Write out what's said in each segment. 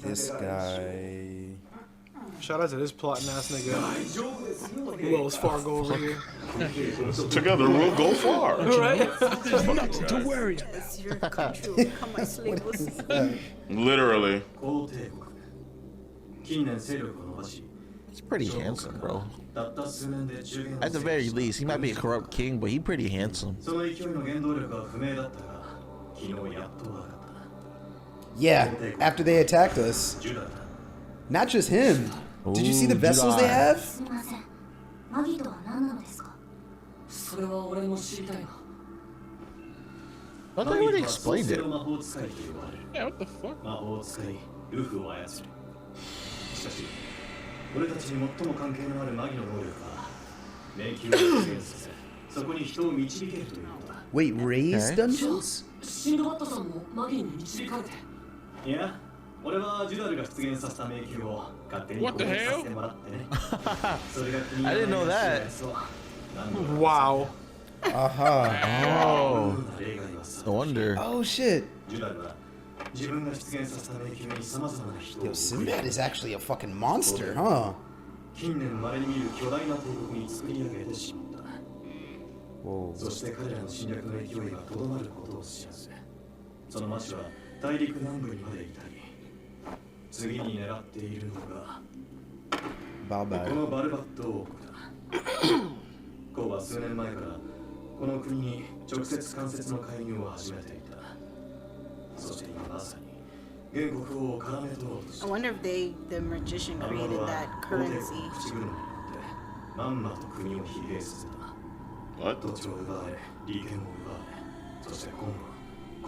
This guy. Shout out to this plotting ass nigga. Wells Fargo over here. Together we'll go far. Right? Nothing to worry about. It's your country will become my slave. Literally. He's pretty handsome, bro. At the very least, he might be a corrupt king, but he's pretty handsome. Yeah, after they attacked us. Not just him. Did you see the vessels they have? I thought they already explained it. Yeah, what the fuck? Wait, raised Okay. dungeons? What the hell? I didn't know that. Wow. Oh. No wonder. Oh shit. Yo, Sinbad is actually a fucking monster, huh? Whoa. 次に狙っているのが Bye-bye. このバルバット王国だ。コウは数年前からこの国に直接間接の介入を始めていた。そして今まさに原国王を絡め取ろうとして I wonder if the magician created that currency. まんまと国を疲弊させた。土地を奪われ、利権を奪われ、そして今後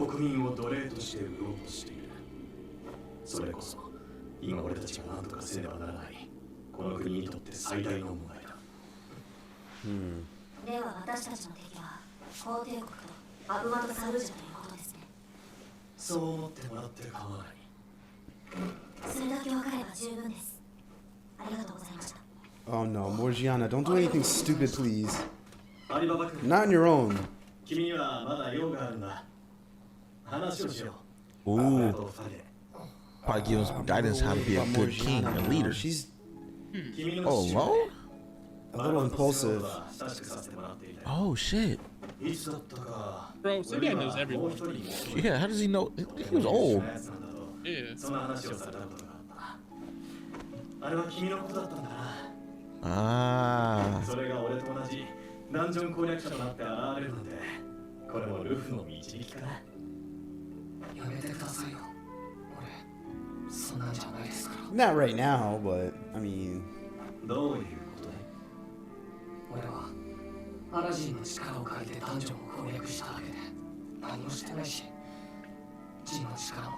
は国民を奴隷として売ろうとしている。それこそ今俺たちが何とかせねばならないこの国にとって最大の問題だ。では私たちの敵は皇帝国とアブマとサルージャということですね。そう思ってもらって構わない。それだけ分かれば十分です。ありがとうございました。 Oh no, Morgiana, don't do anything stupid, please. アリババ君、 Not on your own. 君にはまだ用があるんだ。話をしよう。 Ooh. Probably give him some guidance how to be a good king and leader. She's Oh, alone? a little impulsive. Oh, shit. Bro, Sinbad knows everyone. Yeah, how does he know? He was old. Yeah. その話をされたことがあった。あれは君のことだったんだな。 Ah. それが俺と同じダンジョン攻略者となって現れるなんて、これもルフの導きかな。やめてくださいよ。俺、そんなんじゃないですから。Not right now, but I mean. どういうことだい？俺はアラジンの力を借りてダンジョンを攻略しただけで何もしてないし、ジンの力も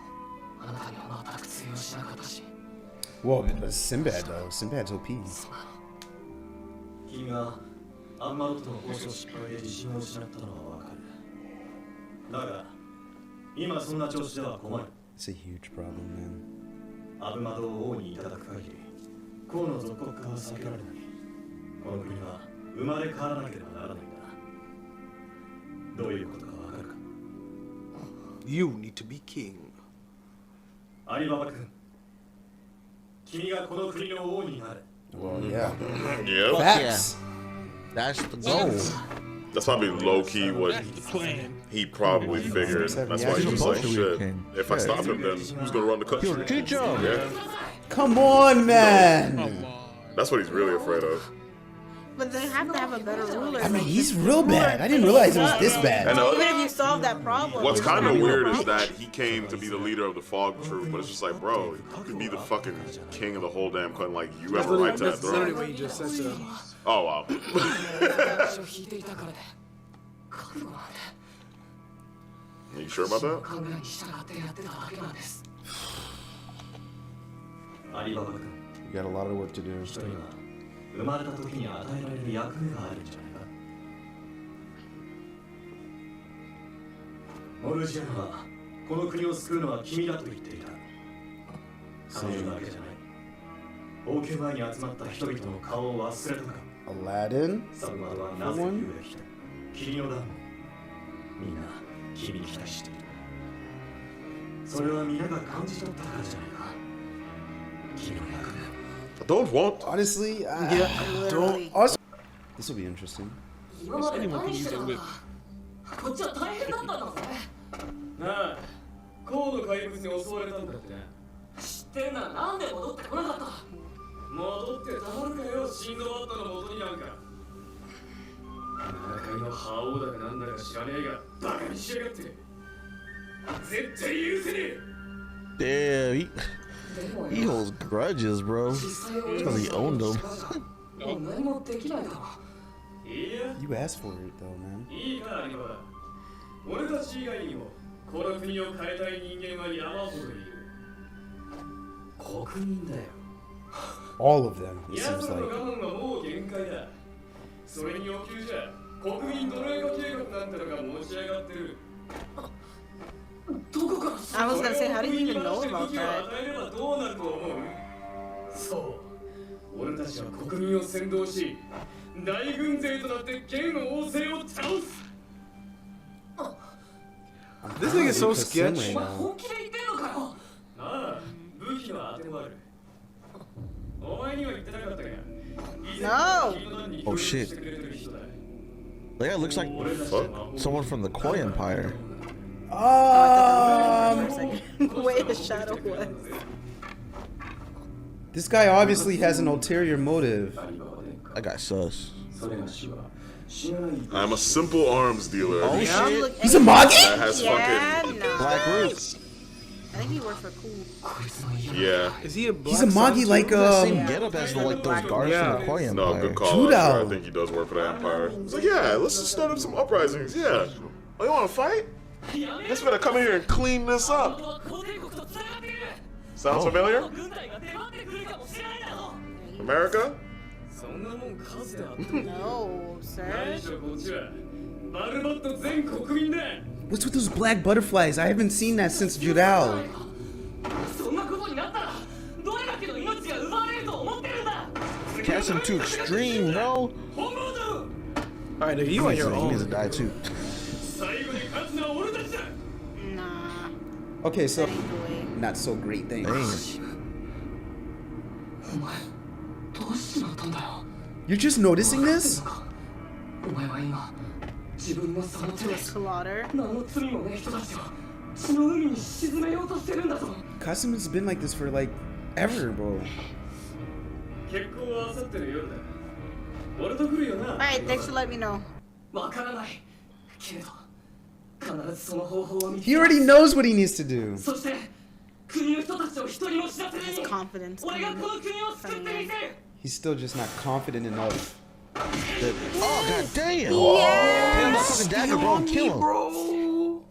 あなたには全く通用しなかったし。 Whoa, but Sinbad though. Sinbad's OP. 君がアンマロとの交渉失敗で自信を失ったのはわかる。だが、今そんな調子では困る。 It's a huge problem, man. アブマドを王にいただく限り、王の属国化は避けられない。この国は生まれ変わらなければならないんだ。どういうことかわかるか？ You need to be king. アリババ君、君がこの国の王になる。 Well, yeah. Yeah. Facts. That's the goal. That's probably low key what That's the plan. he probably figured. That's why he was like, shit. If I stop him, then who's gonna run the He'll country? teach him. Yeah. Come on, man. Come on. That's what he's really afraid of. But they have to have a better ruler. I mean, he's real bad. I didn't realize it was this bad. And Even if you solve that problem. what's you're just kind of gonna have weird a is problem. that he came to be the leader of the Fog Troop, but it's just like, bro, you could be the fucking king of the whole damn country. Like, you have a right to that That's literally throne. what you just said to him. Oh, wow. Are you sure about that? アリババ君、 You got a lot of work to do. 人には生まれた時に与えられる役目があるんじゃないか。モルジアナはこの国を救うのは君だと言っていた。彼女だけじゃない。王宮前に集まった人々の顔を忘れたか。 Aladdin? サブマドはなぜ優れきた。霧のダム、みんな君に期待している。それは皆が感じ取ったからじゃないか。君の役目。 I don't want. Honestly, Yeah, don't. also, this will be interesting. Anyone can use a whip. こっちは大変だったんだぜ。なあ、高度怪物に襲われたんだってな。知ってんならなんで戻ってこなかった。戻ってたまるかよ、シンドバッドの元になんか。中の覇王だかなんだか知らねえが、バカにしやがって。絶対許せねえ。 Damn, he holds grudges, bro. Because he owned them. もう何もできないだろ。いや、 You asked for it though, man. いいか、アリババ。俺たち以外にも、この国を変えたい人間は山ほどいる。国民だよ。 All of them, it 奴 seems らの like. 我慢はもう限界だ。それに要求じゃ、国民奴隷化計画なんてのが持ち上がってる。 I was gonna say, how do you even know about that? そう俺たちは国民を先導し大軍勢となって剣王政を倒す This nigga's so Because Sim sketch. right now. 本気で言ってんのかよ。ああ武器は当てもあるお前には言ってなかったが No. Oh shit. That guy looks like someone from the Koi Empire. Where the shadow was. This guy obviously has an ulterior motive. That guy sus. I'm a simple arms dealer. Oh Yeah. shit. He's a Magi? That has Yeah, fucking. no. Black Roots. I think he worked for Cool. Yeah. Is he a black He's a Magi sun like too? Same getup as the, like those guards from the Koi No, Empire. good call. Judo. Sure, I think he does work for the Empire. He's like, yeah, let's just start up some uprisings. Yeah. Oh, you want to fight? Guess we gotta come in here and clean this up. Sounds familiar? America? No, sir. 何しろこっちはバルバット全国民だ What's with those black butterflies? I haven't seen that since Judao. そんなことになったらどれだけの命が奪われると思ってるんだ。 Catch him too extreme, bro. 本物だ。 Alright, nigga, you on your He needs to own. die too. 最後に勝つのは俺たちだ Nah. Okay, so Anyway. not so great things. Damn. お前どうしちまったんだよ。 You're just noticing this? お前は今自分のその手 To で a slaughter. 何の罪もねえ人たちを血の海に沈めようとしてるんだぞ。 Custom has been like this for like ever, bro. 結婚はあさっての夜だ俺と来るよな Alright, thanks for letting me know. わからないけれど必ずその方法を見 He already knows what he needs to do. そして国の人たちを一人も死なせず His に confidence. 俺がこの国を救ってみせる He's still just not confident enough. Oh god damn! Damn, that fucking dagger, bro. Kill him.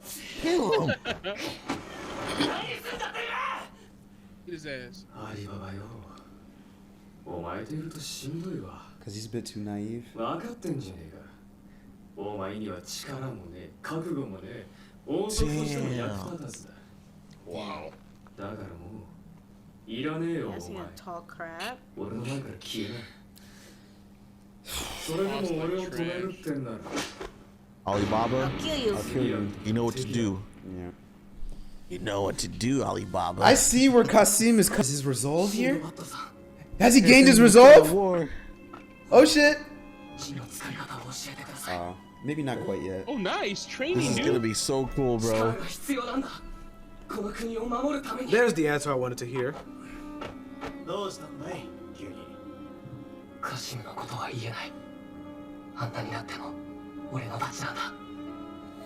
Kill him. 何すんだてめ Hit his ass. アリババよお前といるとしんどいわ Because he's a bit too naive. 分かってんじゃねえかお前には力もねえ覚悟もねえ王族としての役立たずだ Wow. だからもういらねえよ Yes, お he 前 gonna talk crap. 俺の前から消えなそれでも俺を止めるってんなら Alibaba, I'll kill you. I'll kill you. you know what to do. Yeah. You know what to do, Alibaba. I see where Kasim is. Is his resolve here? バットさん Has he gained his The resolve? war. Oh shit. 血の使い方を教えてください Maybe not quite yet. Oh, nice This training, is gonna dude. be so cool, 力 bro. が必要なんだこの国を守るために There's the answer I wanted to hear. どうしたんだい急にカシムのことは言えないあんなになっても俺のダチなんだ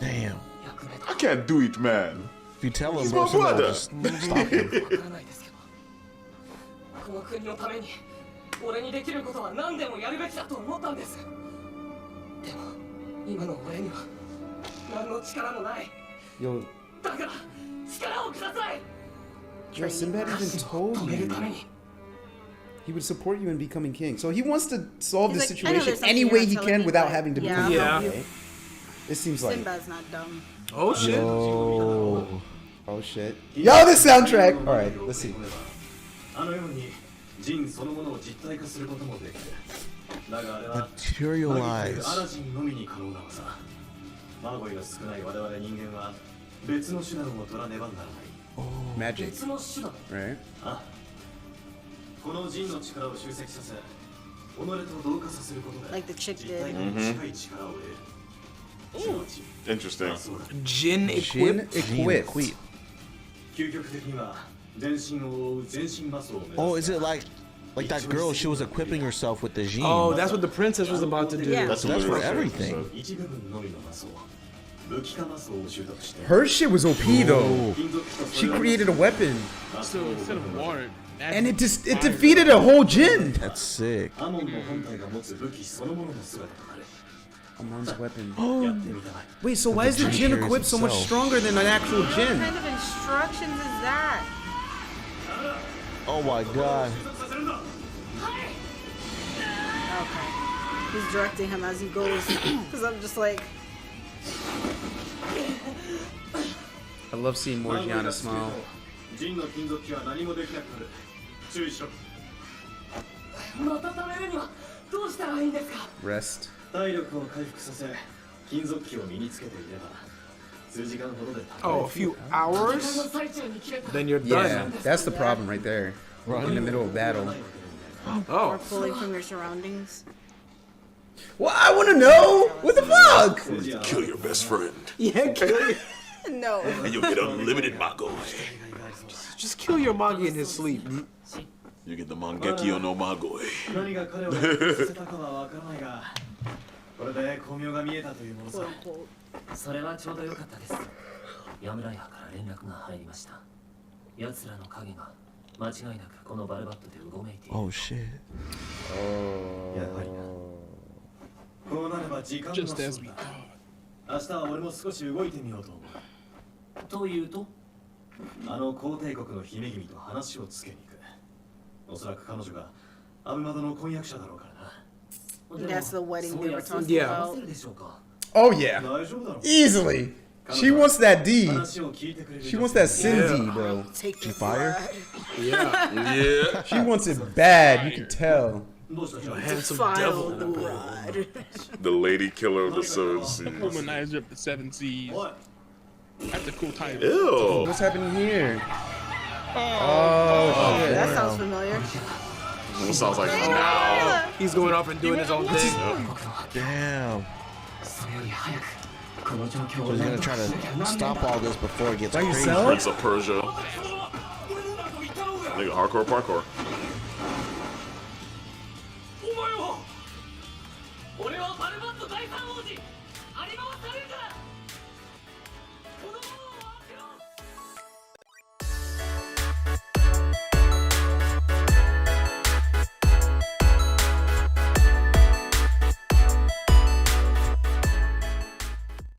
Damn. 役目 I can't do it, man. If you tell him, He's bro, my somebody will brother. just stop him. わからないですけどこの国のために俺にできることは何でもやるべきだと思ったんですでも今の俺には何の力もない Yo, だから力をください yo, Sinbad even told 止める you ために he would support you in becoming king. So he wants to solve He's this like, I know situation there's something any you're way not he telling can me, without but having to yeah. become Yeah. king. Right? It seems like. Sinbad's not dumb. Oh shit. Oh. Oh shit. Yo, this soundtrack. All right, let's see. あのように人そのものを実体化することもできるだがあれは Materialize. アラジンのみに可能な技マゴイが少ない我々人間は別の手段を取らねばならない。 Magic, 別の手段 right? あ、この陣の力を集積させ、己と同化させることで Like the chick 実体 did. に近い力を得る。すなわち Interesting. Jin Jin equipped. equipped. 究極的には全身を覆う全身マスを目指す。 Oh, is it like that girl? She was equipping herself with the Jin. Oh, that's what the princess was about to do. Yeah. So that's for literally what everything. 一部分のみのマスを武器化マスを習得して。 Her shit was OP though. 金属と She created a weapon, So instead of water, and it defeated a whole Jin. That's sick. アモンの本体が持つ武器そのものの姿となる。 Amon's weapon. やってみたまえ。 Wait, so why is the Jin equipped so much stronger than an actual What Jin? kind of instructions is that? Oh my god. Okay. He's directing him as he goes. Because I'm just like, I love seeing Morgiana smile. 陣の金属機は何もできなくなる。注意しろ。また貯めるにはどうしたらいいんですか？ Rest. 体力を回復させ、金属機を身につけていれば、数時間ほどで高い。 Oh, a few hours? 最中に切れた。 Then you're Yeah, done. that's the problem right there. In the middle of battle. Oh. or pulling from your surroundings. Well, I want to know. What the fuck? Kill your best friend, Yeah, kill you. No. and you'll get unlimited Magoi. Just kill your Magi in his sleep. You get the Mangekyo no Magoi. 何が彼をさせたかはわからないが、これで光明が見えたというものさ。 Quote unquote. それはちょうどよかったです。ヤムライハから連絡が入りました。奴らの影が間違いなくこのバルバットでうごめいている。 Oh shit. やはりな。こうなれば時間が just as we thought. 明日は俺も少し動いてみようと思う。というと、あの皇帝国の姫君と話をつけに行く。おそらく彼女がアブマドの婚約者だろうからな。 That's the wedding they were talking Yeah. about. Oh yeah, 大丈夫だろう。 easily. She wants that D. 話を聞いてくれる。 She wants that Sin D, bro. Take the fire? Yeah. Yeah. She wants it bad. You can tell. どうしたじゃあ。 Handsome file devil. the rod. The lady killer of the seven seas. Womanizer of the seven seas. おい。 That's a cool title. Ew. What's happening here? Oh shit. That sounds familiar. It sounds like now. He's going off and doing his own thing. Damn. それより早くこの状況 So を he's 何 gonna とか try しなきゃ to なんね stop all this before it gets By crazy. yourself? Prince of Persia. Nigga, hardcore parkour.